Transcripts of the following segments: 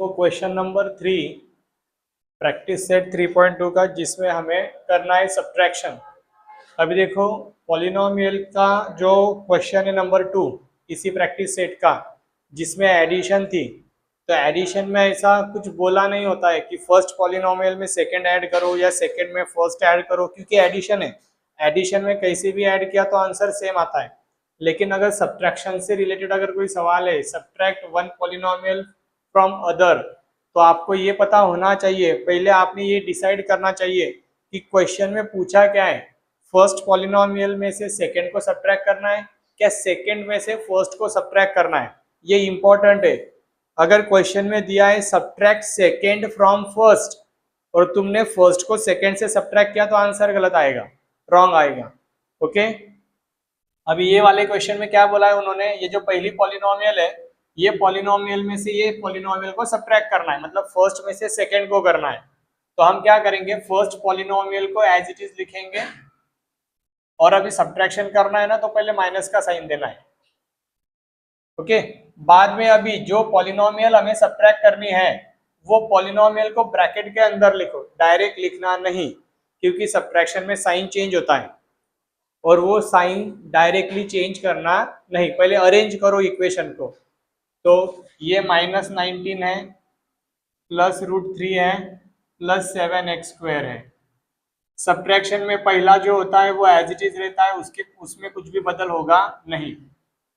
तो question number 3 practice set 3.2 का, जिसमें हमें करना है सब्ट्रैक्शन। अभी देखो, पॉलिनोमियल का जो क्वेश्चन है नंबर 2 इसी प्रैक्टिस सेट का, जिसमें एडिशन थी, तो एडिशन में ऐसा कुछ बोला नहीं होता है कि फर्स्ट पॉलिनोमियल में सेकंड ऐड करो या सेकंड में फर्स्ट ऐड करो, क्योंकि एडिशन है। एडिशन में कैसे भी ऐड किया तो आंसर सेम आता है। लेकिन अगर सब्ट्रैक्शन से रिलेटेड अगर कोई सवाल है, subtract one polynomial from other, तो आपको ये पता होना चाहिए, पहले आपने ये डिसाइड करना चाहिए कि क्वेश्चन में पूछा क्या है। फर्स्ट पॉलिनोमियल में से सेकंड को सब्ट्रैक्ट करना है, क्या सेकंड में से फर्स्ट को सब्ट्रैक्ट करना है, ये इंपॉर्टेंट है। अगर क्वेश्चन में दिया है सब्ट्रैक्ट सेकंड फ्रॉम फर्स्ट और तुमने फर्स्ट को सेकंड से सब्ट्रैक्ट किया तो आंसर गलत आएगा, रॉन्ग आएगा। ओके, अभी ये वाले क्वेश्चन में क्या बोला है उन्होंने, ये जो पहली पॉलिनोमियल है, ये पॉलिनोमियल में से ये पॉलिनोमियल को सब्ट्रैक्ट करना है, मतलब फर्स्ट में से सेकंड को करना है। तो हम क्या करेंगे, फर्स्ट पॉलिनोमियल को एज इट इज लिखेंगे, और अभी सब्ट्रैक्शन करना है ना, तो पहले माइनस का साइन देना है। ओके, बाद में अभी जो पॉलिनोमियल हमें सब्ट्रैक्ट करनी है वो पॉलिनोमियल को ब्रैकेट के अंदर लिखो, डायरेक्ट लिखना नहीं, क्योंकि सब्ट्रैक्शन में साइन चेंज होता है और वो साइन डायरेक्टली चेंज करना नहीं, पहले अरेंज करो इक्वेशन को। तो ये -19 है, +√3 है, +7x² है। सब्ट्रैक्शन में पहला जो होता है वो एज इट इज रहता है, उसमें कुछ भी बदल होगा नहीं।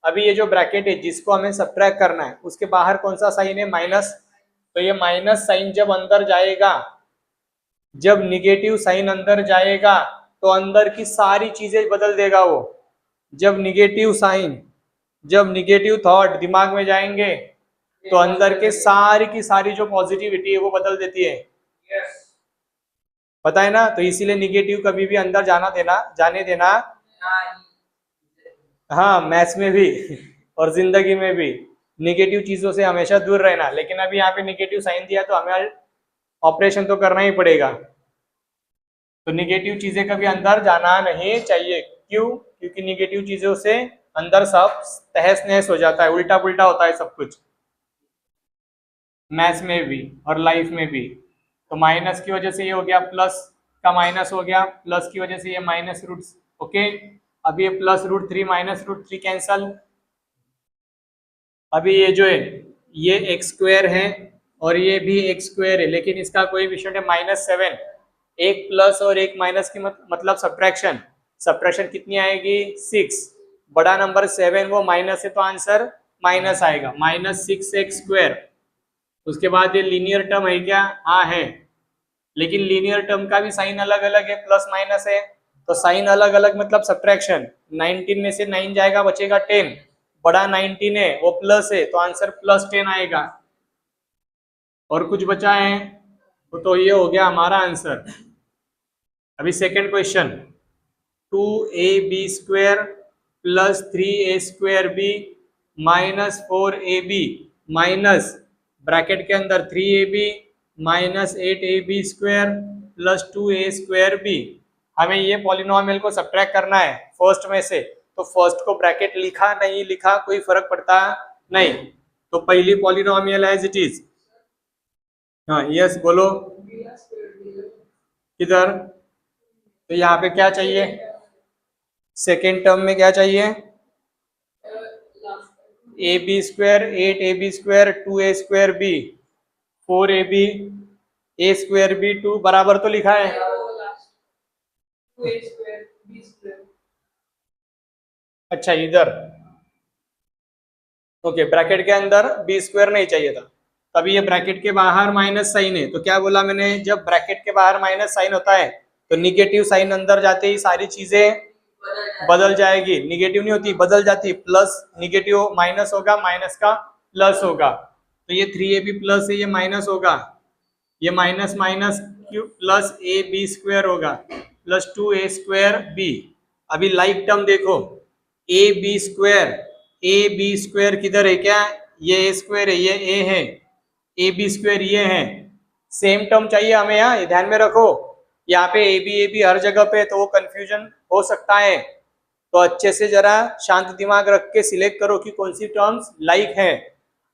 अभी ये जो ब्रैकेट है जिसको हमें सब्ट्रैक्ट करना है, उसके बाहर कौन सा साइन है, माइनस। तो ये माइनस साइन जब अंदर जाएगा, जब निगेटिव साइन अंदर जाएगा तो अंदर की सारी चीजें बदल देगा वो। जब निगेटिव साइन, जब निगेटिव थॉट दिमाग में जाएंगे तो अंदर के सारी की सारी जो पॉजिटिविटी है वो बदल देती है। पता है ना, तो इसीलिए निगेटिव कभी भी अंदर जाने देना। हाँ, मैथ्स में भी और जिंदगी में भी निगेटिव चीजों से हमेशा दूर रहना। लेकिन अभी यहाँ पे निगेटिव साइन दिया तो हमें ऑपरेशन तो करना ही पड़ेगा, तो निगेटिव चीजें कभी अंदर जाना नहीं चाहिए। क्यों? क्योंकि निगेटिव चीजों से अंदर सब तहस नहस हो जाता है, उल्टा पुल्टा होता है सब कुछ, मैथ्स में भी और लाइफ में भी। तो माइनस की वजह से ये हो गया, प्लस का माइनस हो गया, प्लस की वजह से ये माइनस रूट। ओके, अब ये +√3 -√3 कैंसल। अभी ये जो है ये x² है और ये भी x² है, लेकिन इसका कोई विषय है -7। एक प्लस और एक माइनस की मतलब सब्ट्रैक्शन। सब्ट्रैक्शन कितनी आएगी, 6। बड़ा नंबर 7 वो माइनस है तो आंसर माइनस आएगा, -6x²। उसके बाद ये लीनियर टर्म है क्या, हाँ है, लेकिन लीनियर टर्म का भी साइन अलग अलग है, प्लस माइनस है, तो साइन अलग अलग मतलब सब्ट्रैक्शन। 19 में से 9 जाएगा, बचेगा 10। बड़ा 19 है वो प्लस है तो आंसर +10 आएगा। और कुछ बचा है तो ये हो गया हमारा आंसर। अभी second question, 2ab² + 3a²b -4ab minus bracket के अंदर 3ab -8ab² + 2a²b। हमें ये पॉलिनोमियल को सब्ट्रैक्ट करना है फर्स्ट में से, तो फर्स्ट को ब्रैकेट लिखा नहीं लिखा कोई फर्क पड़ता नहीं, तो पहली पॉलिनोमियल एज इट इज। हाँ यस बोलो, किधर? तो यहाँ पे क्या चाहिए, सेकेंड टर्म में क्या चाहिए, ab² 8ab² 2a²b 4ab a²b 2 बराबर तो लिखा है। अच्छा इधर, ओके, ब्रैकेट के अंदर b² नहीं चाहिए था, तभी ये ब्रैकेट के बाहर माइनस साइन है। तो क्या बोला मैंने, जब ब्रैकेट के बाहर माइनस साइन होता है तो निगेटिव साइन अंदर जाते ही सारी चीजें बदल जाएगी। निगेटिव नहीं होती, बदल जाती, प्लस निगेटिव माइनस होगा, माइनस का प्लस होगा। तो ये 3ab+ है, ये माइनस होगा, ये माइनस माइनस प्लस ab² होगा प्लस 2a²b। अभी लाइक टर्म देखो, ab² किधर है, क्या ये a² है, ये a है, ab² ये है, सेम टर्म चाहिए हमें, यहाँ ध्यान में रखो। यहाँ पे ab हर जगह पे, तो वो कंफ्यूजन हो सकता है, तो अच्छे से जरा शांत दिमाग रख के सिलेक्ट करो कि कौन सी टर्म्स लाइक है।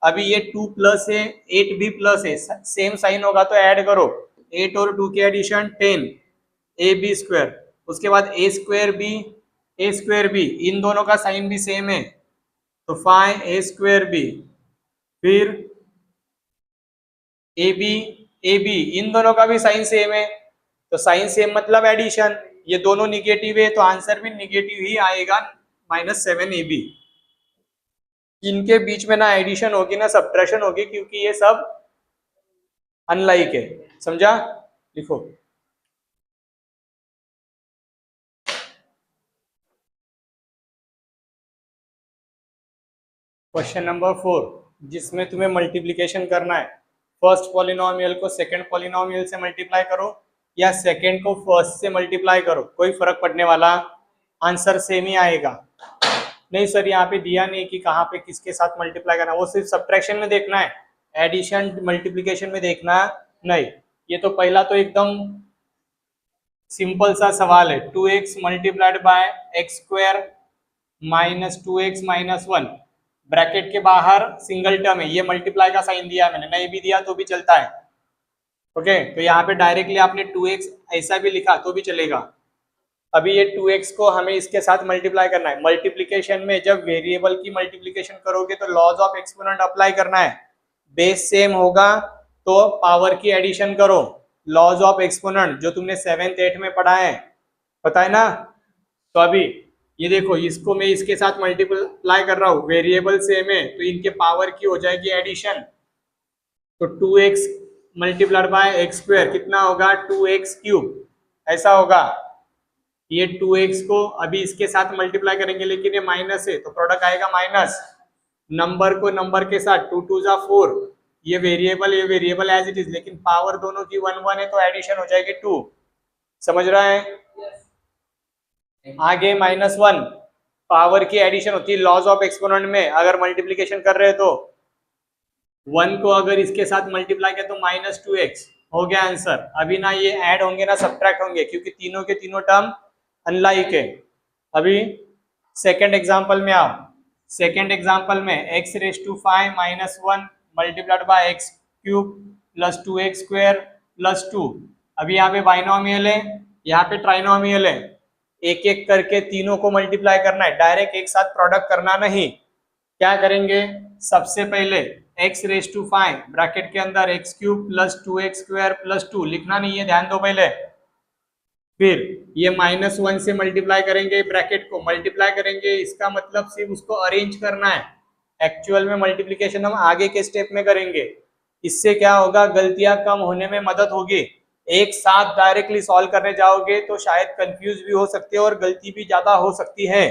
अभी ये 2 प्लस है, 8 भी प्लस है, सेम साइन होगा तो ऐड करो, 8 और 2 के एडिशन 10, ए बी स्क्वायर, उसके बाद ए स्क्वायर बी, इन दोनों का साइन भी सेम है तो 5 a² b, फिर ए बी इन दोनों का भी साइन सेम है तो साइन सेम मतलब एडिशन, ये दोनों निगेटिव है तो आंसर भी निगेटिव ही आएगा, -7ab। इनके बीच में ना एडिशन होगी ना सब्ट्रैक्शन होगी क्योंकि ये सब अनलाइक है, समझा? लिखो क्वेश्चन नंबर 4, जिसमें तुम्हें मल्टीप्लिकेशन करना है। फर्स्ट पॉलिनोमियल को सेकंड पॉलिनोमियल से मल्टीप्लाई करो या सेकंड को फर्स्ट से मल्टीप्लाई करो, कोई फर्क पड़ने वाला, आंसर सेम ही आएगा। नहीं सर यहाँ पे दिया नहीं कि कहाँ पे किसके साथ मल्टीप्लाई करना, वो सिर्फ सब्ट्रैक्शन में देखना है, एडिशन मल्टीप्लिकेशन में देखना नहीं। ये तो पहला तो एकदम सिंपल सा सवाल है, 2x multiplied by x square -2x-1, bracket के बाहर सिंगल टर्म है, ये मल्टीप्लाई का साइन दिया है मैंने, नहीं भी दिया तो भी चलता है। ओके तो यहाँ पे डायरेक्टली आपने 2x ऐसा भी लिखा तो भी चलेगा। अभी ये 2x को हमें इसके साथ मल्टीप्लाई करना है। मल्टीप्लिकेशन में जब वेरिएबल की मल्टीप्लिकेशन करोगे तो लॉज ऑफ एक्सपोनेंट अप्लाई करना है, बेस सेम होगा तो पावर की एडिशन करो, लॉज ऑफ एक्सपोनेंट जो तुमने 7th 8th में पढ़ा है, पता है ना? तो अभी ये देखो, इसको मैं इसके साथ मल्टीप्लाई कर रहा हूँ, वेरिएबल सेम है तो इनके पावर की हो जाएगी एडिशन, तो 2x multiplied by x square कितना होगा 2x³, ऐसा होगा। ये 2x को अभी इसके साथ मल्टीप्लाई करेंगे लेकिन ये माइनस है तो प्रोडक्ट आएगा माइनस, नंबर को नंबर के साथ 2 2 जा 4, ये वेरिएबल एज इट इज, लेकिन पावर दोनों की 1 1 है तो एडिशन हो जाएगी 2, समझ रहा है? आगे -1 पावर की एडिशन होती है लॉज ऑफ एक्सपोनेंट में, अगर मल्टीप्लिकेशन कर रहे हैं तो 1 को अगर इसके साथ मल्टीप्लाई किया तो -2x हो गया आंसर। अभी ना ये ऐड होंगे ना सब्ट्रैक्ट होंगे क्योंकि तीनों के तीनों टर्म अनलाइक है। अभी सेकंड एग्जांपल में आओ, सेकंड एग्जांपल में x⁵ -1 multiplied by x³ + 2x² + 2, अभी यहाँ पे बाइनोमियल है, यहाँ पे ट्राइनोमियल है, एक एक करके तीनों को मल्टीप्लाई करना है, डायरेक्ट एक साथ प्रोडक्ट करना नहीं। क्या करेंगे, सबसे पहले x⁵ ब्रैकेट के अंदर x³ + 2x² + 2 लिखना नहीं है, ध्यान दो पहले, फिर ये -1 से मल्टीप्लाई करेंगे, ब्रैकेट को मल्टीप्लाई करेंगे, इसका मतलब सिर्फ उसको अरेंज करना है, एक्चुअल में मल्टीप्लिकेशन हम आगे के स्टेप में करेंगे। इससे क्या होगा, गलतियां कम होने में मदद होगी। एक साथ डायरेक्टली सॉल्व करने जाओगे तो शायद कंफ्यूज भी हो सकते हो और गलती भी ज्यादा हो सकती है।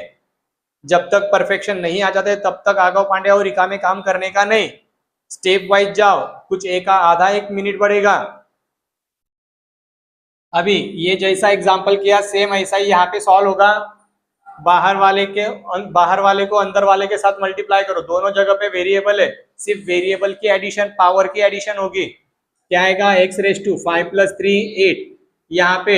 जब तक परफेक्शन नहीं आ जाते तब तक आगव पांडे और रिका में काम करने का नहीं, स्टेप वाइज जाओ, कुछ एक आधा 1 मिनट बढ़ेगा। अभी ये जैसा एग्जांपल किया सेम ऐसा ही यहाँ पे सॉल्व होगा, बाहर वाले को अंदर वाले के साथ मल्टीप्लाई करो, दोनों जगह पे वेरिएबल है, सिर्फ वेरिएबल की एडिशन, पावर की एडिशन होगी। क्या आएगा, x⁵ 5 + 3 8, यहाँ पे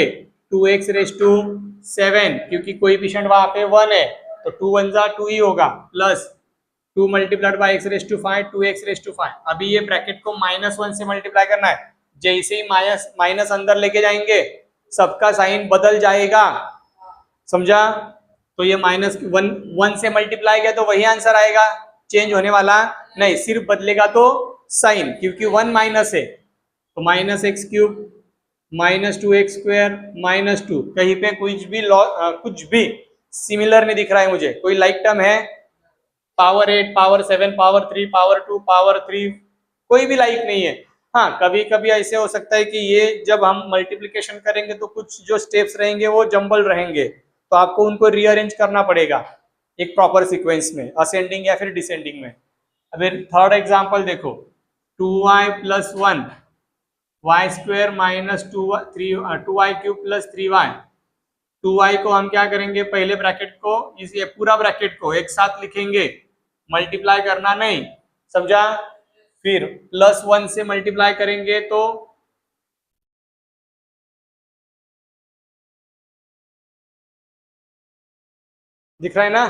2x⁵ क्योंकि कोएफिशिएंट वहां पे 1 है तो 2 1 जा 2 ही होगा, plus 2 multiplied by x⁵ 2x⁵। अभी ये ब्रैकेट को -1 से मल्टीप्लाई करना है, जैसे ही माइनस अंदर लेके जाएंगे सबका साइन बदल जाएगा, समझा? तो ये -1 से मल्टीप्लाई किया तो वही आंसर आएगा, चेंज होने वाला नहीं, सिर्फ बदलेगा तो साइन, क्योंकि 1 माइनस है तो -x³ -2x² -2, कहीं पे कुछ भी सिमिलर नहीं दिख रहा है मुझे, कोई लाइक टर्म है, power 8 power 7 power 3 power 2 power 3, कोई भी लाइक नहीं है। हाँ कभी कभी ऐसे हो सकता है कि ये जब हम मल्टीप्लिकेशन करेंगे तो कुछ जो स्टेप्स रहेंगे वो जंबल रहेंगे तो आपको उनको रीअरेंज करना पड़ेगा एक प्रॉपर सीक्वेंस में, असेंडिंग या फिर डिसेंडिंग में। अभी थर्ड एग्जांपल देखो, 2y + 1 y² - 2y³ + 3y, 2y को हम क्या करेंगे, पहले ब्रैकेट को ये पूरा ब्रैकेट को एक साथ लिखेंगे, मल्टीप्लाई करना नहीं, समझा? फिर +1 से मल्टीप्लाई करेंगे तो दिख रहा है ना?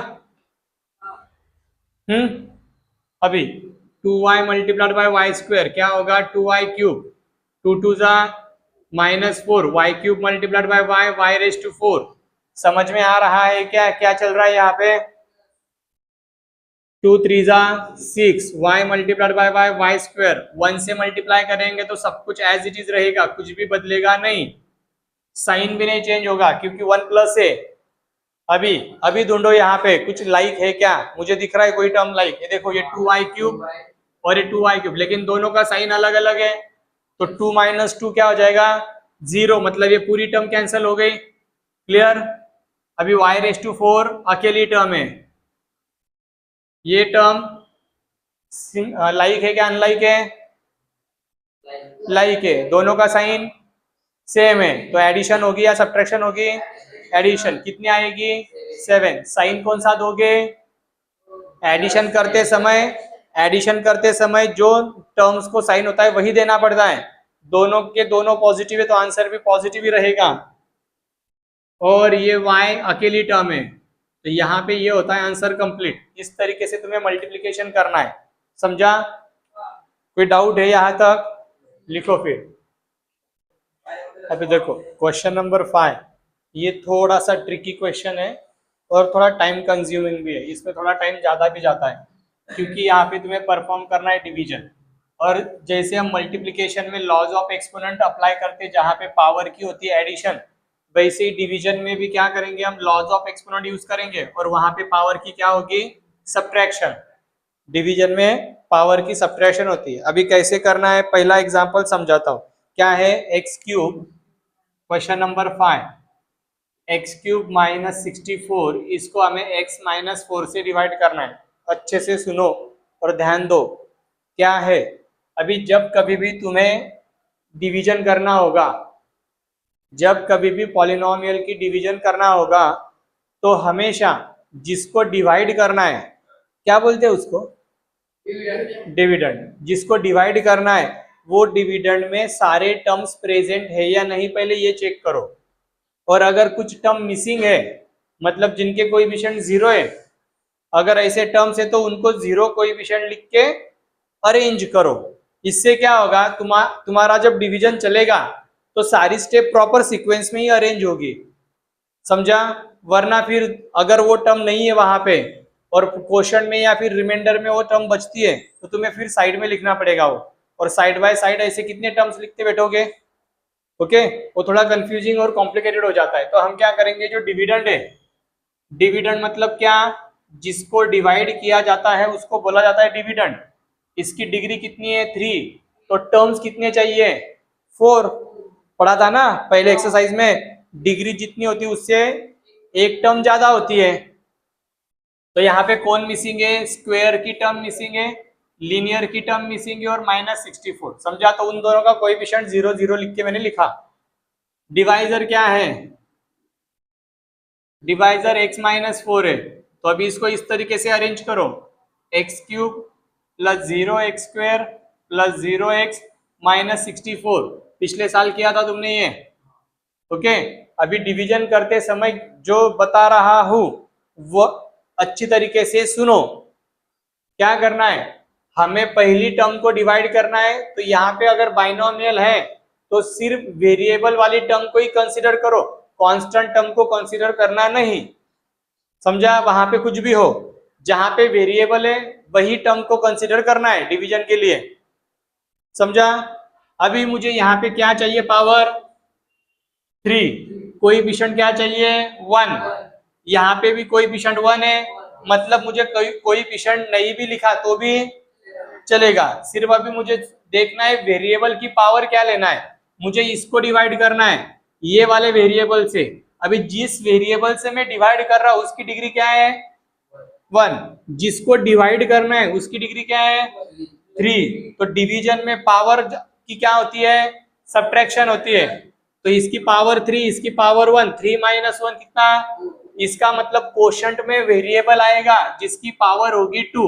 अभी 2y multiplied by Y square क्या होगा 2y क्यूब, 2 2 जा -4, y cube multiplied by y, y raise to 4। समझ में आ रहा है क्या क्या चल रहा है यहाँ पे? 2 3 जा 6, y multiplied by y, y square. 1 से मल्टीप्लाई करेंगे तो सब कुछ एज इट इज रहेगा, कुछ भी बदलेगा नहीं, साइन भी नहीं चेंज होगा क्योंकि 1 प्लस है। अभी अभी ढूंढो यहाँ पे कुछ लाइक है क्या? मुझे दिख रहा है कोई टर्म लाइक, ये देखो ये 2y क्यूब और ये 2y क्यूब, लेकिन दोनों का साइन अलग अलग है। तो 2 माइनस 2 क्या हो जाएगा 0, मतलब ये पूरी टर्म कैंसिल हो गई। क्लियर? अभी y रेज टू 4 अकेली टर्म है, ये टर्म लाइक है क्या अनलाइक है? लाइक है, दोनों का साइन सेम है, तो एडिशन होगी या सब्ट्रैक्शन होगी? एडिशन। कितनी आएगी 7। साइन कौन सा दोगे? एडिशन करते समय जो टर्म्स को साइन होता है वही देना पड़ता है। दोनों के दोनों पॉजिटिव है तो आंसर भी पॉजिटिव ही रहेगा। और ये y अकेली टर्म है तो यहाँ पे ये होता है आंसर कंप्लीट। इस तरीके से तुम्हें मल्टीप्लिकेशन करना है, समझा? कोई डाउट है यहाँ तक? लिखो फिर। अभी देखो क्वेश्चन नंबर 5, ये थोड़ा सा ट्रिकी क्वेश्चन है और थोड़ा टाइम कंज्यूमिंग भी है, इसमें थोड़ा टाइम ज़्यादा भी जाता है क्योंकि यहाँ पे तुम्हें परफॉर्म करना है डिवीजन। और जैसे हम मल्टीप्लिकेशन में लॉज ऑफ एक्सपोनेंट अप्लाई करते हैं जहाँ पे पावर की होती है एडिशन, वैसे ही डिवीजन में भी क्या करेंगे हम लॉज ऑफ एक्सपोनेंट यूज करेंगे और वहाँ पे पावर की क्या होगी सब्ट्रैक्शन। डिवीजन में पावर की सब्ट्रैक्शन होती है। अभी कैसे करना है पहला एग्जाम्पल समझाता हूँ। क्या है x cube, question number 5, x cube minus 64, इसको हमें एक्स माइनस 4 से डिवाइड करना है। अच्छे से सुनो और ध्यान दो। क्या है, अभी जब कभी भी तुम्हें डिवीजन करना होगा, जब कभी भी पॉलिनोमियल की डिवीजन करना होगा तो हमेशा जिसको डिवाइड करना है, क्या बोलते हैं उसको? डिविडेंड। जिसको डिवाइड करना है वो डिविडेंड में सारे टर्म्स प्रेजेंट है या नहीं पहले ये चेक करो। और अगर कुछ टर्म मिसिंग है, मतलब जिनके कोएफिशिएंट 0 है, अगर ऐसे टर्म्स है तो उनको 0 कोएफिशिएंट लिख के अरेंज करो। इससे क्या होगा, तुम्हारा जब डिवीजन चलेगा तो सारी स्टेप प्रॉपर सीक्वेंस में ही अरेंज होगी, समझा? वरना फिर अगर वो टर्म नहीं है वहां पे और क्वेश्चन में या फिर रिमाइंडर में वो टर्म बचती है तो तुम्हें फिर साइड में लिखना पड़ेगा वो, और साइड बाय साइड ऐसे कितने टर्म्स लिखते बैठोगे? ओके, वो थोड़ा कंफ्यूजिंग और कॉम्प्लिकेटेड हो जाता है। तो हम क्या करेंगे, जो डिविडेंड है, डिविडेंड मतलब क्या, जिसको डिवाइड किया जाता है उसको बोला जाता है डिविडेंड। इसकी डिग्री कितनी है 3, तो टर्म्स कितने चाहिए 4। पढ़ा था ना पहले एक्सरसाइज में, डिग्री जितनी होती है उससे एक टर्म ज्यादा होती है। तो यहाँ पे कौन मिसिंग है, स्क्वायर की टर्म मिसिंग है, लीनियर की टर्म मिसिंग है और -64, समझा? तो उन दोनों का कोएफिशिएंट 0 0 लिख के मैंने लिखा। डिवाइजर क्या है, डिवाइजर x-4 है, तो अभी इसको इस तरीके से अरेंज करो, x cube plus 0x² plus 0x -64। पिछले साल किया था तुमने ये, ओके? अभी डिवीजन करते समय जो बता रहा हूं वो अच्छी तरीके से सुनो। क्या करना है, हमें पहली टर्म को डिवाइड करना है, तो यहाँ पे अगर बाइनोमियल है तो सिर्फ वेरिएबल वाली टर्म को ही कंसीडर करो, कांस्टेंट टर्म को कंसीडर करना नहीं, समझा? वहां पे कुछ भी हो, जहां पे वेरिएबल है वही टर्म को कंसीडर करना है डिवीजन के लिए, समझा? अभी मुझे यहाँ पे क्या चाहिए, पावर 3, कोएफिशिएंट क्या चाहिए 1, यहाँ पे भी कोएफिशिएंट 1 है, मतलब मुझे कोएफिशिएंट नहीं भी लिखा तो भी चलेगा। सिर्फ अभी मुझे देखना है वेरिएबल की पावर क्या लेना है, मुझे इसको डिवाइड करना है ये वाले वेरिएबल से। अभी जिस वेरिएबल से मैं डिवाइड कर रहा हूं उसकी डिग्री क्या है 1, जिसको डिवाइड करना है उसकी डिग्री क्या है 3। तो डिवीजन में पावर की क्या होती है, सब्ट्रैक्शन होती है। तो इसकी पावर 3, इसकी पावर 1, 3 - 1 कितना, इसका मतलब कोशेंट में वेरिएबल आएगा जिसकी पावर होगी 2।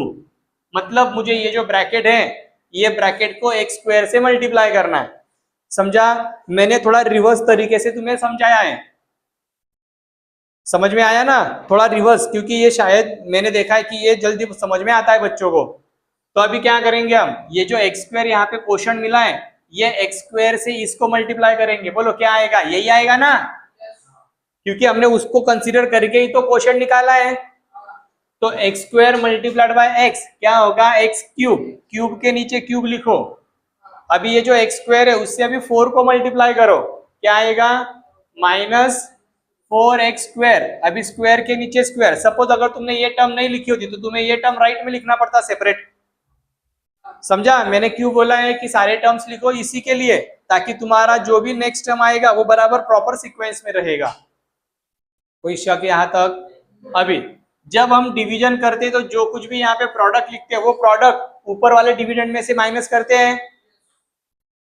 मतलब मुझे ये जो ब्रैकेट है, ये ब्रैकेट को x² से मल्टीप्लाई करना है, समझा? मैंने थोड़ा रिवर्स तरीके से तुम्हें समझाया है, समझ में आया ना? थोड़ा रिवर्स, क्योंकि ये शायद मैंने देखा है कि ये जल्दी समझ में आता है बच्चों को। तो अभी क्या करेंगे हम, ये जो एक्स स्क्वायर यहाँ पे क्वोशंट मिला है, ये एक्स स्क्वायर से इसको मल्टीप्लाई करेंगे, बोलो क्या आएगा, यही आएगा ना, क्योंकि हमने उसको कंसीडर करके ही तो क्वोशंट निकाला है। तो x square multiplied by x क्या होगा, एक्स क्यूब, क्यूब के नीचे क्यूब लिखो। अभी ये जो एक्स स्क्वायर है उससे अभी 4 को मल्टीप्लाई करो, क्या आएगा, -4x²। अभी स्क्वायर के नीचे स्क्वायर, सपोज अगर तुमने ये टर्म नहीं लिखी होती तो तुम्हें ये टर्म राइट में लिखना पड़ता सेपरेट, समझा। मैंने क्यों बोला है कि सारे टर्म्स लिखो, इसी के लिए, ताकि तुम्हारा जो भी नेक्स्ट टर्म आएगा वो बराबर प्रॉपर सीक्वेंस में रहेगा। कोई शक यहाँ तक। अभी जब हम डिवीजन करते हैं तो जो कुछ भी यहाँ पे प्रोडक्ट लिखते हैं वो प्रोडक्ट ऊपर वाले डिविडेंड में से माइनस करते हैं,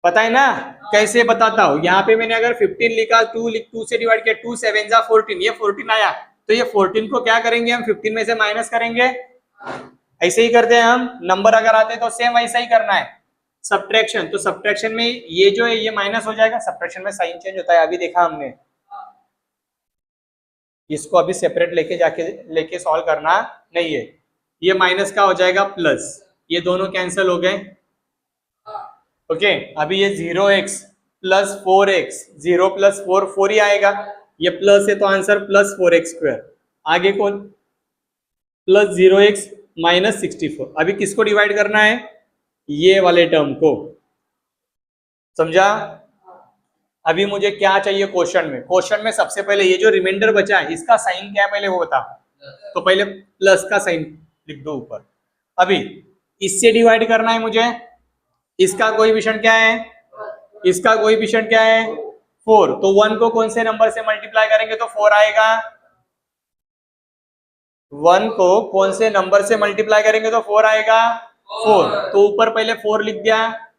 पता है ना। कैसे बताता हूँ, यहाँ पे मैंने अगर 15 लिखा, 2 से डिवाइड किया, 2 7 जा 14, ये 14 आया, तो ये 14 को क्या करेंगे हम, 15 में से माइनस करेंगे। ऐसे ही करते हैं हम, नंबर अगर आते हैं तो सेम वैसा ही करना है। सब्ट्रैक्शन, तो सब्ट्रैक्शन में ये जो है ये माइनस हो जाएगा, सब्ट्रैक्शन में साइन चेंज होता है, अभी देखा हमने। इसको अभी सेपरेट लेके सॉल्व करना नहीं है। ये माइनस का हो जाएगा प्लस, ये दोनों कैंसिल हो गए। ओके, अभी ये 0x प्लस 4x, 0 प्लस 4 4 ही आएगा, ये प्लस है तो आंसर +4x²। आगे कौन, +0x -64। अभी किसको डिवाइड करना है, ये वाले टर्म को, समझा। अभी मुझे क्या चाहिए क्वेश्चन में, क्वेश्चन में सबसे पहले ये जो रिमाइंडर बचा है इसका साइन क्या है पहले वो बता, तो पहले प्लस का साइन लिख दो ऊपर। अभी इससे डिवाइड करना है मुझे, इसका कोएफिशिएंट क्या है, इसका कोएफिशिएंट क्या है 4, तो 1 को कौन से नंबर से मल्टीप्लाई करेंगे तो 4 आएगा, 1 को कौन से नंबर से मल्टीप्लाई करेंगे तो 4 आएगा, 4, तो ऊपर पहले 4 लिख दिया।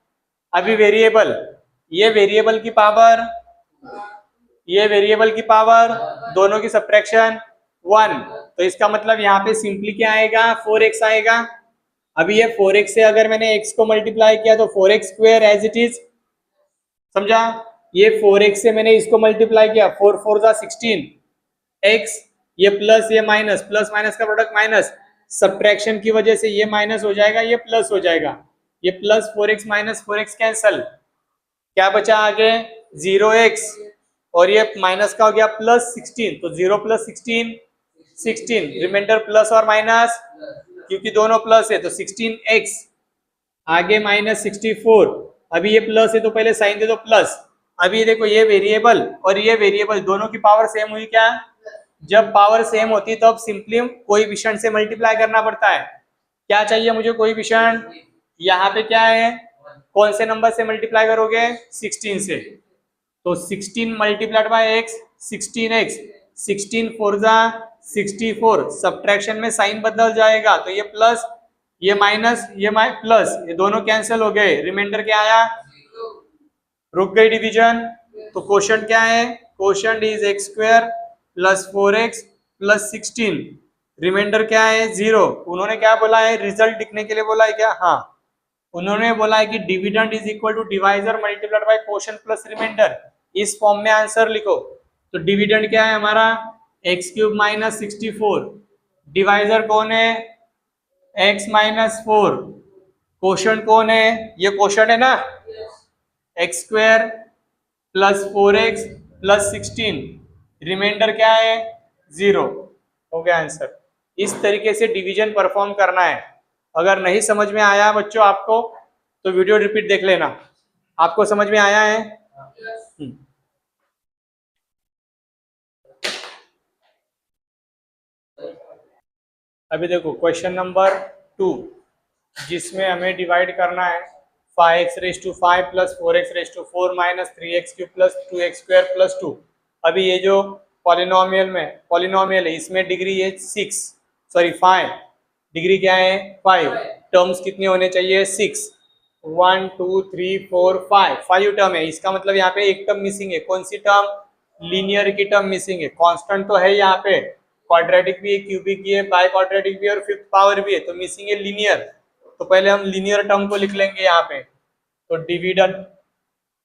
अभी वेरिएबल, ये वेरिएबल की पावर, ये वेरिएबल की पावर, दोनों की सब्ट्रैक्शन 1, तो इसका मतलब यहाँ पे सिंपली क्या आएगा, 4x आएगा। अभी ये 4x से अगर मैंने x को मल्टीप्लाई किया तो 4x² एज इट इज, समझा। ये 4x से मैंने इसको मल्टीप्लाई किया, 4 4 जा 16 x, ये प्लस ये माइनस, प्लस माइनस का प्रोडक्ट माइनस, सब्ट्रैक्शन की वजह से ये माइनस हो जाएगा, ये प्लस हो जाएगा, ये +4x -4x कैंसल, क्या बचा आगे 0x, और ये माइनस का हो गया +16, तो 0 + 16 16, रिमाइंडर प्लस और माइनस, क्योंकि दोनों प्लस है तो 16x, आगे -64। अभी ये प्लस है तो पहले साइन दे दो प्लस। अभी देखो ये वेरिएबल और ये वेरिएबल दोनों की पावर सेम हुई क्या, जब पावर सेम होती तब सिंपली कोएफिशिएंट से मल्टीप्लाई करना पड़ता है। क्या चाहिए मुझे कोएफिशिएंट, यहाँ पे क्या है, कौन से नंबर से मल्टीप्लाई करोगे 16 से, तो 16 मल्टीप्लाइड बाय x 16x, 16 4 जा 64, सब्ट्रैक्शन में साइन बदल जाएगा, तो ये प्लस ये माइनस ये प्लस, ये दोनों कैंसिल हो गए, रिमाइंडर क्या आया, रुक गई डिवीजन। तो क्वोशंट क्या है, quotient is x² + 4x + 16, reminder क्या है 0। उन्होंने क्या बोला है, रिजल्ट लिखने के लिए बोला है क्या, हाँ उन्होंने बोला है कि dividend is equal to divisor multiplied by quotient plus remainder, इस फॉर्म में आंसर लिखो। तो डिविडेंड क्या है हमारा x³ -64, डिवाइजर कौन है x -4, क्वोशंट कौन है, ये क्वोशंट है ना, x² + 4x + 16, रिमाइंडर क्या है 0, हो गया आंसर। इस तरीके से डिवीजन परफॉर्म करना है। अगर नहीं समझ में आया बच्चों आपको तो वीडियो रिपीट देख लेना, आपको समझ में आया है। अभी देखो क्वेश्चन नंबर 2, जिसमें हमें डिवाइड करना है 5x⁵ + 4x⁴ - 3x³ + 2x² + 2। अभी ये जो पॉलिनोमियल है इसमें डिग्री है 5, डिग्री क्या है 5, टर्म्स कितने होने चाहिए 6, 1 2 3 4 5 टर्म है, इसका मतलब यहाँ पे एक टर्म मिसिंग है, कौन सी टर्म, लीनियर की टर्म मिसिंग है। कांस्टेंट तो है यहाँ पे, क्वाड्रेटिक भी है, क्यूबिक भी है, बाई क्वाड्रेटिक भी है और फिफ्थ पावर भी है, तो मिसिंग है लीनियर। तो पहले हम लीनियर टर्म को लिख लेंगे यहाँ पे, तो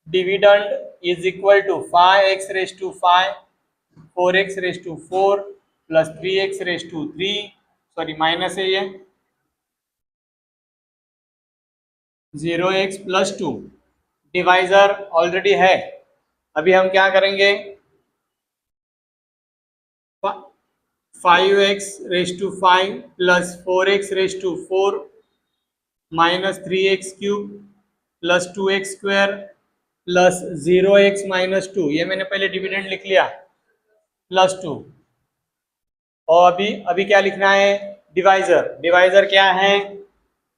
dividend is equal to 5x⁵ 4x⁴ + 3x⁵, sorry minus है ये, 0x प्लस 2, डिवाइजर ऑलरेडी है। अभी हम क्या करेंगे, 5x⁵ plus 4x⁴ minus 3x³ plus 2x² plus 0x-2, ये मैंने पहले डिविडेंड लिख लिया, प्लस 2। और अभी क्या लिखना है, डिवाइजर। डिवाइजर क्या है,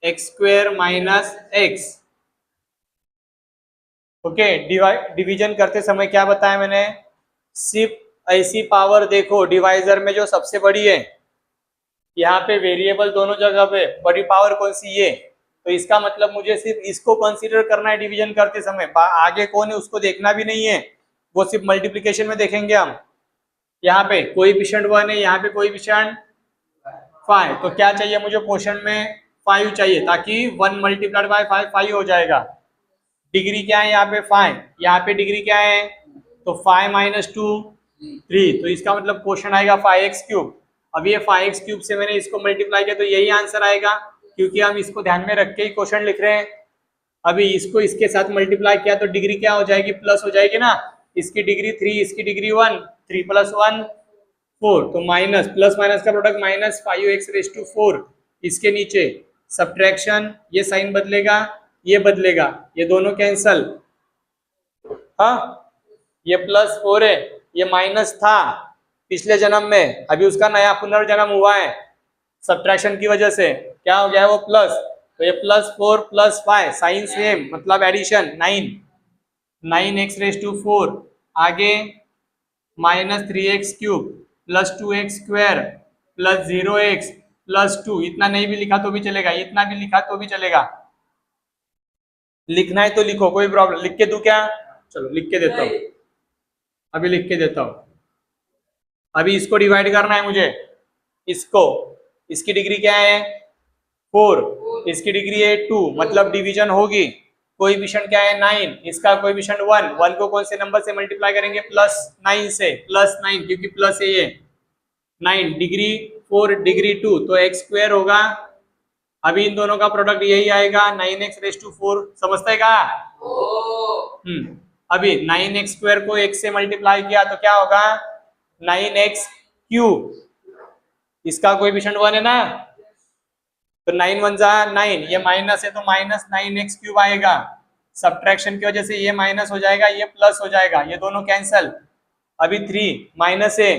x² minus x। Okay, division करते समय क्या बताया मैंने, सिर्फ ऐसी पावर देखो डिवाइजर में जो सबसे बड़ी है। यहाँ पे वेरिएबल दोनों जगह पे, बड़ी पावर कौन सी, ये। तो इसका मतलब मुझे सिर्फ इसको कंसीडर करना है डिवीजन करते समय, आगे कौन है उसको देखना भी नहीं है, वो सिर्फ मल्टीप्लिकेशन में देखेंगे हम। यहाँ पे कोएफिशिएंट 1 है, यहाँ पे कोएफिशिएंट 5, तो क्या चाहिए मुझे, क्वोशंट में 5 चाहिए, ताकि 1 मल्टीप्लाइड बाय 5 5 हो जाएगा। डिग्री क्या है यहाँ पे 5, यहाँ पे डिग्री क्या है, तो 5 माइनस 2 3, तो इसका मतलब क्वोशंट आएगा 5x³। अब ये 5x³ से मैंने इसको मल्टीप्लाई किया तो यही आंसर आएगा, क्योंकि हम इसको ध्यान में रख के ही क्वोशंट लिख रहे हैं। अभी इसको इसके साथ मल्टीप्लाई किया तो डिग्री क्या हो जाएगी, प्लस हो जाएगी ना, इसकी डिग्री 3, इसकी डिग्री 1, 3 + 1 4, तो माइनस प्लस माइनस का प्रोडक्ट माइनस 5x⁴। इसके नीचे सब्ट्रैक्शन, ये साइन बदलेगा, ये बदलेगा, ये दोनों कैंसल। हाँ, ये +4 है, ये माइनस था पिछले जन्म में, अभी उसका नया पुनर्जन्म हुआ है सब्ट्रैक्शन की वजह से, क्या हो गया है वो प्लस। तो ये +4 + 5, साइन सेम, मतलब एडिशन 9x⁴, आगे minus 3x³ plus 2x² plus 0x plus 2। इतना नहीं भी लिखा तो भी चलेगा, इतना भी लिखा तो भी चलेगा, लिखना है तो लिखो, कोई प्रॉब्लम। लिख के दूं क्या, चलो लिख के देता हूं, अभी लिख के देता हूं। अभी इसको डिवाइड करना है मुझे, इसको, इसकी डिग्री क्या है 4, इसकी डिग्री है 2, मतलब डिवीजन होगी। कोएफिशिएंट क्या है 9, इसका कोएफिशिएंट 1, 1 को कौन से नंबर से मल्टीप्लाई करेंगे, +9 से, +9, क्योंकि प्लस है ये 9, डिग्री 4 डिग्री 2, तो x² होगा। अभी इन दोनों का प्रोडक्ट यही आएगा 9x⁴, समझते हैं क्या। अभी 9x² को x से मल्टीप्लाई किया तो क्या होगा 9x³, इसका कोएफिशिएंट 1 है ना, तो 9 × 1 = 9, ये माइनस है तो माइनस 9x³ आएगा। सब्ट्रैक्शन की वजह से ये माइनस हो जाएगा, ये प्लस हो जाएगा, ये दोनों कैंसल। अभी 3 माइनस है,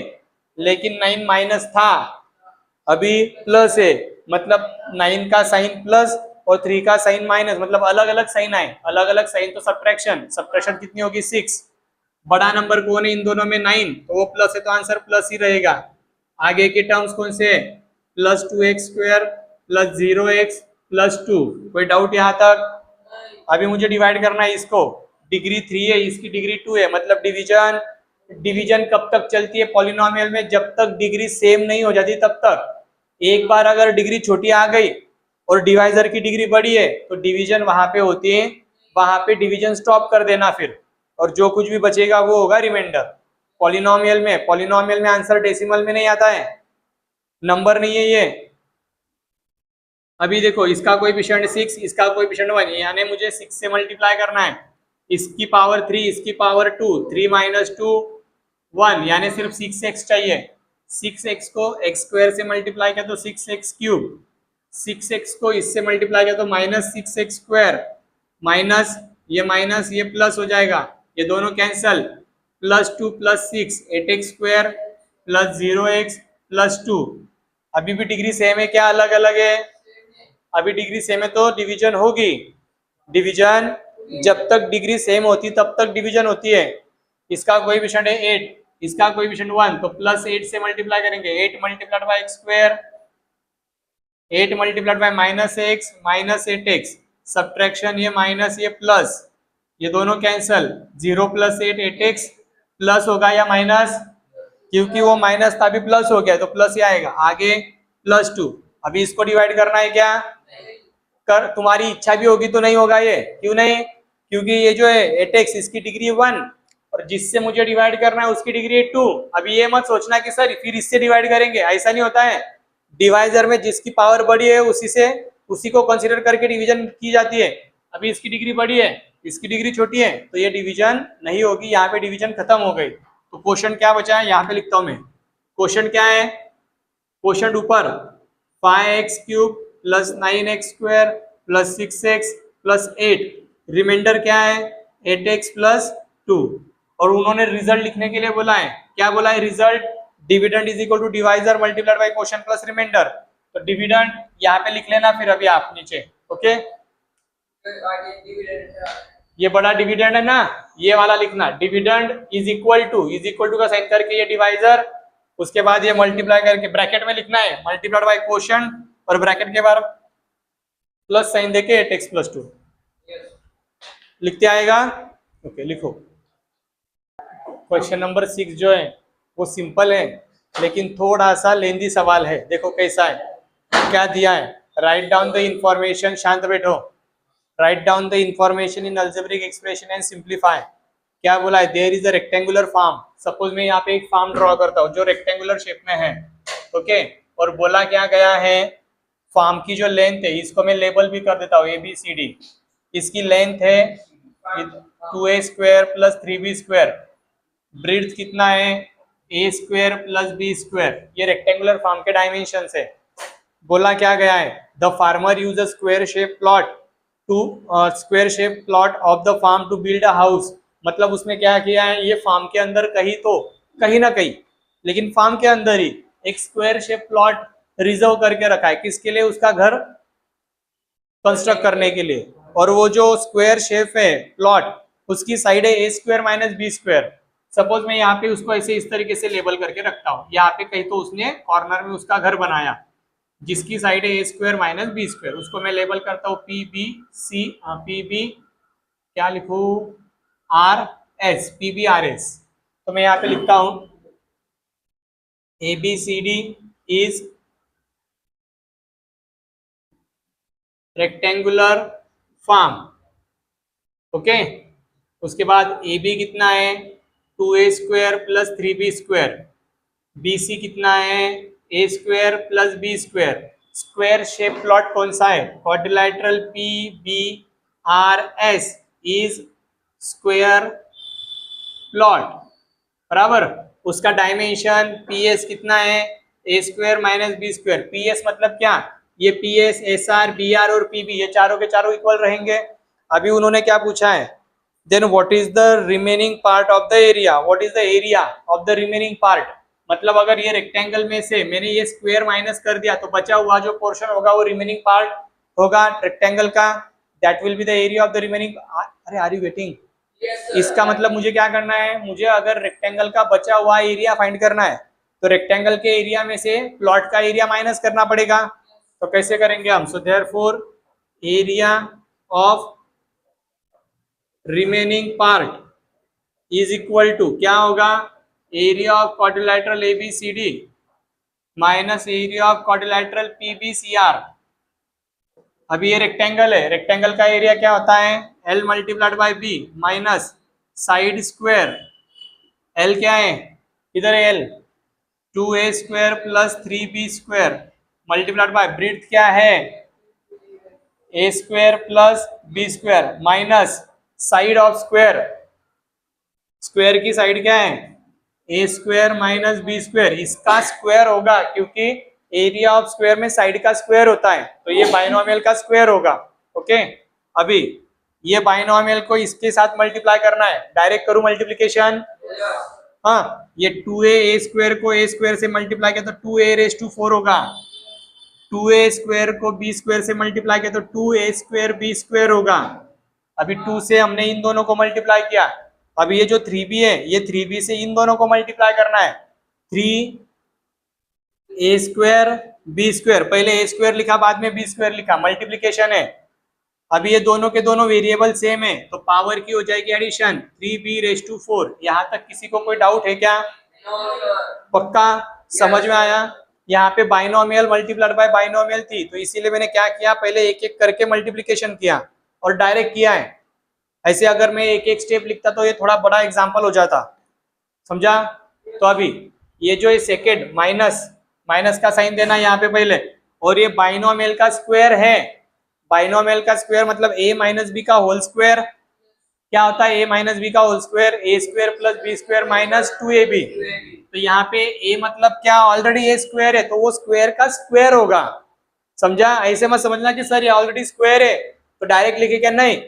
लेकिन 9 माइनस था, अभी प्लस है, मतलब 9 का साइन प्लस और 3 का साइन माइनस, मतलब अलग अलग साइन आए, अलग अलग साइन तो सब्ट्रैक्शन। सब्ट्रैक्शन कितनी होगी 6, बड़ा नंबर कौन है इन दोनों में 9, तो वो प्लस है तो आंसर प्लस ही रहेगा। आगे के टर्म्स कौन से, +2x² प्लस 0x प्लस 2, कोई डाउट यहाँ तक। अभी मुझे डिवाइड करना है इसको, डिग्री 3 है, इसकी डिग्री 2 है, मतलब डिवीजन। डिवीजन कब तक चलती है पॉलिनोमियल में, जब तक डिग्री सेम नहीं हो जाती तब तक। एक बार अगर डिग्री छोटी आ गई और डिवाइजर की डिग्री बड़ी है तो डिवीजन वहां पे होती है, वहां पे डिवीजन स्टॉप कर देना फिर, और जो कुछ भी बचेगा वो होगा रिमाइंडर। पॉलिनोमियल में आंसर डेसिमल में नहीं आता है, नंबर नहीं है ये। अभी देखो, इसका कोएफिशिएंट 6, इसका कोएफिशिएंट 1, यानी मुझे 6 से मल्टीप्लाई करना है, इसकी पावर 3, इसकी पावर 2, 3 - 2 1, यानी सिर्फ 6x चाहिए। 6x को x² से मल्टीप्लाई किया तो 6x³, 6x को इससे मल्टीप्लाई किया तो -6x², माइनस ये प्लस हो जाएगा, ये दोनों cancel, +2 + 6 8x² plus 0x plus 2। अभी भी डिग्री सेम है क्या अलग अलग है, अभी डिग्री सेम है तो डिवीजन होगी। डिवीजन जब तक डिग्री सेम होती तब तक डिवीजन होती है। इसका कोएफिशिएंट है 8, इसका कोएफिशिएंट 1, तो +8 से मल्टीप्लाई करेंगे, 8 × x², 8 × -x minus 8x, subtraction, ये माइनस ये प्लस, ये दोनों कैंसल, 0 + 8 8x, प्लस होगा या माइनस, क्योंकि वो माइनस था अभी प्लस हो गया तो प्लस ही आएगा। आगे +2, अभी इसको डिवाइड करना है क्या, कर, तुम्हारी इच्छा भी होगी तो नहीं होगा ये, क्यों नहीं, क्योंकि ये जो है 8x, इसकी डिग्री 1 और जिससे मुझे डिवाइड करना है उसकी डिग्री 2। अभी ये मत सोचना कि सर फिर इससे डिवाइड करेंगे, ऐसा नहीं होता है। डिवाइजर में जिसकी पावर बड़ी है उसी को कंसीडर करके डिवीजन की जाती है। अभी इसकी डिग्री बड़ी है, इसकी डिग्री छोटी है, तो ये डिवीजन नहीं होगी, यहाँ पे डिवीजन खत्म हो गई। तो क्वेश्चन क्या बचा है, यहाँ पे लिखता हूं मैं। क्वेश्चन क्या है, क्वेश्चन ऊपर 5x³ plus 9x² plus 6x plus 8, reminder क्या है 8x प्लस 2। और उन्होंने रिजल्ट लिखने के लिए बोला है, क्या बोला है, result dividend is equal to divisor multiplied by quotient plus remainder. तो डिविडेंड यहाँ पे लिख लेना फिर अभी आप नीचे, ओके। ये बड़ा डिविडेंड है ना, ये वाला लिखना, डिविडेंड इज इक्वल टू का साइन करके ये डिवाइजर, उसके बाद ये मल्टीप्लाई करके ब्रैकेट में लिखना है मल्टीप्लाइड बाय क्वोशिएंट, और ब्रैकेट के बाद प्लस साइन देके 8x प्लस 2 लिखते आएगा, ओके लिखो। क्वेश्चन नंबर 6 जो है वो सिंपल है लेकिन थोड़ा सा लेंदी सवाल है। देखो कैसा है, क्या दिया है, राइट डाउन द इंफॉर्मेशन, शांत बैठो, write down the information in algebraic expression and simplify. क्या बोला है, there is a rectangular farm. Suppose मैं यहाँ पे एक फार्म ड्रॉ करता हूँ जो रेक्टेंगुलर शेप में है, ओके। और बोला क्या गया है, फार्म की जो लेंथ है, इसको मैं लेबल भी कर देता हूँ ABCD। इसकी लेंथ है 2a² प्लस 3b², ब्रीड्थ कितना है a² प्लस b²। ये रेक्टेंगुलर फार्म के डायमेंशन है। बोला क्या गया है, the farmer use a square shape plot of the farm to build a house. मतलब उसने क्या किया है, ये फार्म के अंदर कहीं ना कहीं, लेकिन फार्म के अंदर ही एक स्क्वायर शेप प्लॉट रिजर्व करके रखा है, किसके लिए, उसका घर कंस्ट्रक्ट करने के लिए। और वो जो स्क्वायर शेप है प्लॉट, उसकी साइड है a² माइनस b²। सपोज मैं यहाँ पे उसको ऐसे इस तरीके से लेबल करके रखता हूँ, यहाँ पे कहीं तो उसने कॉर्नर में उसका घर बनाया जिसकी साइड है a² माइनस b², उसको मैं लेबल करता हूँ PB क्या लिखू, PBRS। तो मैं यहाँ पे लिखता हूँ ABCD is rectangular farm, okay. उसके बाद AB कितना है 2a² प्लस 3b², BC कितना है a² plus b²। Square shape plot कौन सा है, quadrilateral PBRS is square plot, बराबर। उसका डायमेंशन PS कितना है a² माइनस b²। PS मतलब क्या, ये PS, SR, BR और PB ये चारों के चारों इक्वल रहेंगे। अभी उन्होंने क्या पूछा है, then what is the remaining part of the area, what is the area of the remaining part. मतलब अगर ये रेक्टेंगल में से मैंने ये स्क्वायर माइनस कर दिया तो बचा हुआ जो पोर्शन होगा वो रिमेनिंग पार्ट होगा रेक्टेंगल का, that will be the area of the remaining. अरे आर यू गेटिंग, इसका मतलब मुझे क्या करना है, मुझे अगर रेक्टेंगल का बचा हुआ एरिया फाइंड करना है तो रेक्टेंगल के एरिया में से प्लॉट का एरिया माइनस करना पड़ेगा। तो कैसे करेंगे हम, so therefore area of remaining part is equal to क्या होगा, area of quadrilateral ABCD minus area of quadrilateral PBCR। अभी ये रेक्टेंगल है, रेक्टेंगल का एरिया क्या होता है L multiplied by B minus side square, L क्या है, इधर है L 2a² plus 3b² multiplied by breadth क्या है a² plus b² minus side of square, square की साइड क्या है a² माइनस b²। इसका स्क्वायर होगा क्योंकि एरिया ऑफ स्क्वायर में साइड का स्क्वायर होता है, तो ये बाइनोमियल का स्क्वायर होगा, ओके। अभी ये बाइनोमियल को इसके साथ मल्टीप्लाई करना है, डायरेक्ट करूं मल्टीप्लिकेशन, हाँ, ये 2a² को a² से मल्टीप्लाई किया तो 2a⁴ होगा, 2a² को b² से मल्टीप्लाई किया तो 2a² b² होगा। अभी 2 से हमने इन दोनों को मल्टीप्लाई किया, अभी ये जो 3b है ये 3b से इन दोनों को मल्टीप्लाई करना है, 3a² b², पहले a² लिखा बाद में b² लिखा, मल्टीप्लिकेशन है। अभी ये दोनों के दोनों वेरिएबल सेम है तो पावर की हो जाएगी एडिशन 3b⁴। यहाँ तक किसी को कोई डाउट है क्या, पक्का समझ में आया। यहाँ पे बाइनोमियल मल्टीप्लाइड बाय बाइनोमियल थी तो इसीलिए मैंने क्या किया, पहले एक एक करके मल्टीप्लिकेशन किया और डायरेक्ट किया है। ऐसे अगर मैं एक एक स्टेप लिखता तो ये थोड़ा बड़ा एग्जाम्पल हो जाता, समझा। तो अभी ये जो ये सेकेंड माइनस का साइन देना यहाँ पे पहले, और ये बाइनोमियल का स्क्वायर है, बाइनोमियल का स्क्वायर मतलब a माइनस बी का होल स्क्वायर क्या होता है, a माइनस बी का whole square a square plus b square minus 2ab। तो यहाँ पे a मतलब क्या, ऑलरेडी a स्क्वायर है तो वो स्क्वायर का स्क्वायर होगा, समझा। ऐसे मत समझना कि सर ये ऑलरेडी स्क्वायर है तो डायरेक्ट लिखे क्या, नहीं,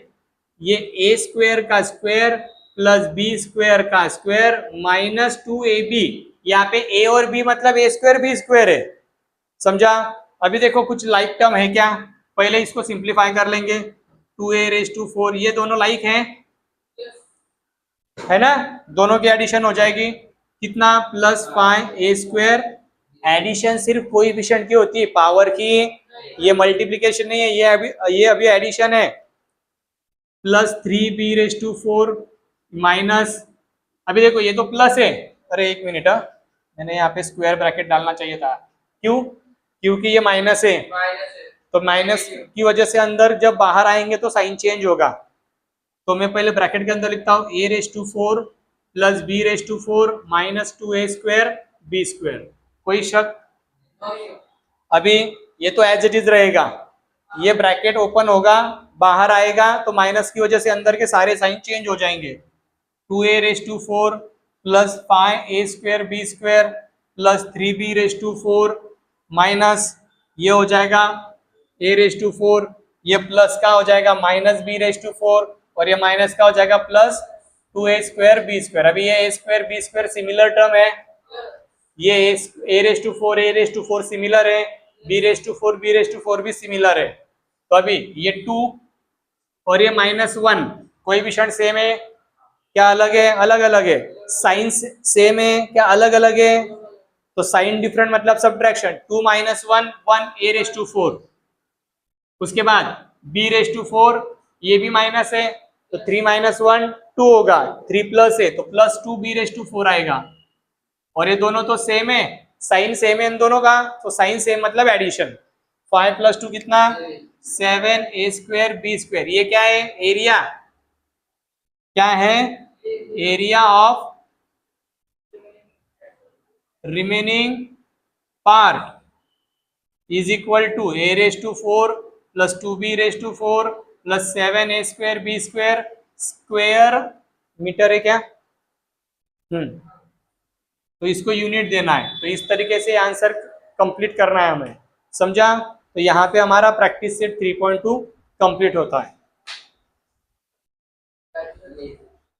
ये a स्क्वायर का स्क्वायर प्लस बी स्क्वायर का स्क्वायर माइनस 2ab। यहाँ पे a और b मतलब a स्क्वायर बी स्क्वायर है, समझा। अभी देखो कुछ लाइक टर्म है क्या, पहले इसको सिंप्लीफाई कर लेंगे। 2a⁴, ये दोनों लाइक हैं, है ना, दोनों की एडिशन हो जाएगी कितना, प्लस 5a²। एडिशन सिर्फ कोएफिशिएंट की होती है, पावर की, ये मल्टीप्लिकेशन नहीं है, ये अभी एडिशन है। प्लस 3b⁴ माइनस, अभी देखो ये तो प्लस है, अरे एक मिनट, मैंने यहाँ पे स्क्वायर ब्रैकेट डालना चाहिए था, क्यों, क्योंकि ये माइनस है, तो माइनस की वजह से अंदर जब बाहर आएंगे तो साइन चेंज होगा। तो मैं पहले ब्रैकेट के अंदर लिखता हूँ a⁴ plus b⁴ minus 2a² b²। कोई शक, अभी ये तो एज इट इज रहेगा, ये ब्रैकेट ओपन होगा, बाहर आएगा तो माइनस की वजह से अंदर के सारे साइन चेंज हो जाएंगे। 2a⁴ plus 5a² b² plus 3b⁴ minus ये हो जाएगा a⁴, ये प्लस का हो जाएगा माइनस b⁴, और ये माइनस का हो जाएगा प्लस 2a² b²। अभी ये a² b² सिमिलर टर्म है, ये a⁴ सिमिलर है, b⁴ भी सिमिलर है। तो अभी ये 2 और ये -1 कोई भी क्षण सेम है क्या, अलग है, अलग अलग है। साइन सेम है क्या, अलग अलग है, तो साइन डिफरेंट मतलब सब्ट्रैक्शन। 2 - 1 1 a⁴, उसके बाद b⁴ ये भी माइनस है तो 3 - 1 2 होगा, 3 प्लस है तो प्लस 2 b⁴ आएगा, और ये दोनों तो सेम है, साइन सेम है इन दोनों का, तो साइन सेम मतलब एडिशन। 5 + 2 कितना, 7a² b²। ये क्या है, एरिया, क्या है, area of remaining part is equal to a⁴ plus 2b⁴ plus 7a² b² square metre है क्या, तो इसको यूनिट देना है, तो इस तरीके से आंसर कंप्लीट करना है हमें, समझा। तो यहाँ पे हमारा प्रैक्टिस सेट 3.2 कंप्लीट होता है।